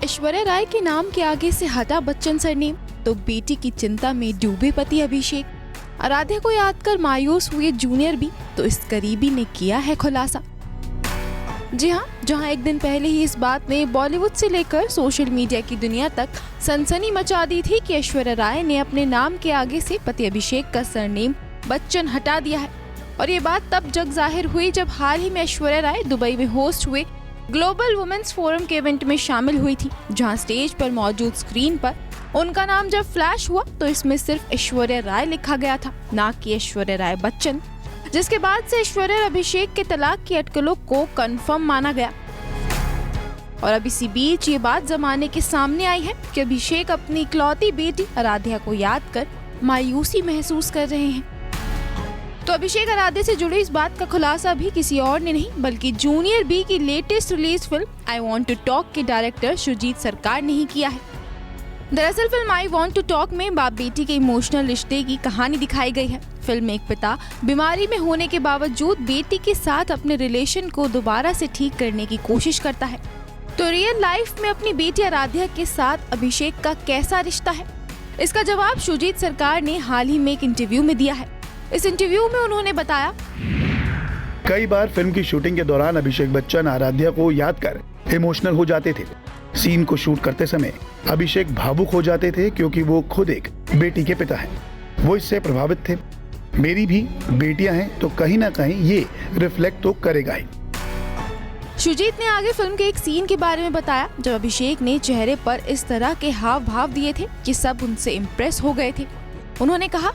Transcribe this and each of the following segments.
ऐश्वर्या राय के नाम के आगे से हटा बच्चन सरनेम, तो बेटी की चिंता में डूबे पति अभिषेक, आराध्या को याद कर मायूस हुए जूनियर भी, तो इस करीबी ने किया है खुलासा। जी हाँ, जहाँ एक दिन पहले ही इस बात ने बॉलीवुड से लेकर सोशल मीडिया की दुनिया तक सनसनी मचा दी थी कि ऐश्वर्या राय ने अपने नाम के आगे से पति अभिषेक का सरनेम बच्चन हटा दिया है। और ये बात तब जग जाहिर हुई जब हाल ही में ऐश्वर्या राय दुबई में होस्ट हुए ग्लोबल वुमेन्स फोरम के इवेंट में शामिल हुई थी, जहां स्टेज पर मौजूद स्क्रीन पर उनका नाम जब फ्लैश हुआ तो इसमें सिर्फ ऐश्वर्या राय लिखा गया था, ना कि ऐश्वर्या राय बच्चन, जिसके बाद से ऐश्वर्या और अभिषेक के तलाक की अटकलों को कंफर्म माना गया। और अब इसी बीच ये बात जमाने के सामने आई है कि अभिषेक अपनी इकलौती बेटी आराध्या को याद कर मायूसी महसूस कर रहे हैं। तो अभिषेक आराध्या से जुड़ी इस बात का खुलासा भी किसी और ने नहीं बल्कि जूनियर बी की latest release film I want to talk के डायरेक्टर सुजीत सरकार ने ही किया है। दरअसल film I want to talk में बाप बेटी के इमोशनल रिश्ते की कहानी दिखाई गई है। फिल्म में एक पिता बीमारी में होने के बावजूद बेटी के साथ अपने रिलेशन को दोबारा से ठीक करने की कोशिश करता है। तो रियल लाइफ में अपनी बेटी आराध्या के साथ अभिषेक का कैसा रिश्ता है, इसका जवाब सुजीत सरकार ने हाल ही में एक इंटरव्यू में दिया है। इस इंटरव्यू में उन्होंने बताया, कई बार फिल्म की शूटिंग के दौरान अभिषेक बच्चन आराध्या को याद कर इमोशनल हो जाते थे। सीन को शूट करते समय अभिषेक भावुक हो जाते थे क्योंकि वो खुद एक बेटी के पिता हैं। वो इससे प्रभावित थे। मेरी भी बेटियां हैं तो कहीं ना कहीं ये रिफ्लेक्ट तो करेगा ही। सुजीत ने आगे फिल्म के एक सीन के बारे में बताया जब अभिषेक ने चेहरे पर इस तरह के हाव भाव दिए थे कि सब उनसे इम्प्रेस हो गए थे। उन्होंने कहा,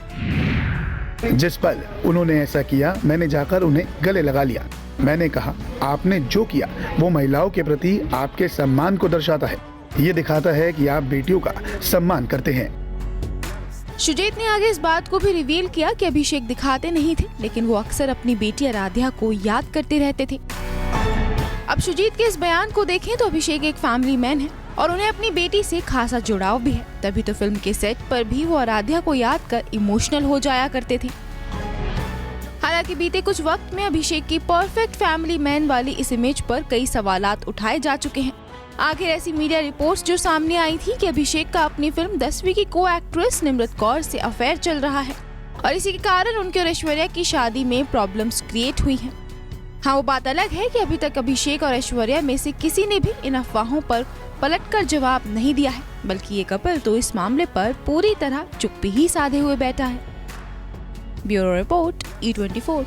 जिस पल उन्होंने ऐसा किया मैंने जाकर उन्हें गले लगा लिया। मैंने कहा आपने जो किया वो महिलाओं के प्रति आपके सम्मान को दर्शाता है। ये दिखाता है कि आप बेटियों का सम्मान करते हैं। सुजीत ने आगे इस बात को भी रिवील किया कि अभिषेक दिखाते नहीं थे लेकिन वो अक्सर अपनी बेटी आराध्या को याद करते रहते थे। अब सुजीत के इस बयान को देखें तो अभिषेक एक फैमिली मैन है और उन्हें अपनी बेटी से खासा जुड़ाव भी है। तभी तो फिल्म के सेट पर भी वो आराध्या को याद कर इमोशनल हो जाया करते थे। हालांकि बीते कुछ वक्त में अभिषेक की परफेक्ट फैमिली मैन वाली इस इमेज पर कई सवालात उठाए जा चुके हैं। आखिर ऐसी मीडिया रिपोर्ट्स जो सामने आई थी कि अभिषेक का अपनी फिल्म 10वीं की को एक्ट्रेस निमृत कौर से अफेयर चल रहा है और इसी के कारण उनके और ऐश्वर्या की शादी में प्रॉब्लम्स क्रिएट हुई हैं। हाँ, वो बात अलग है कि अभी तक अभिषेक और ऐश्वर्या में से किसी ने भी इन अफवाहों पर पलटकर जवाब नहीं दिया है, बल्कि ये कपल तो इस मामले पर पूरी तरह चुप्पी ही साधे हुए बैठा है। Bureau report E24।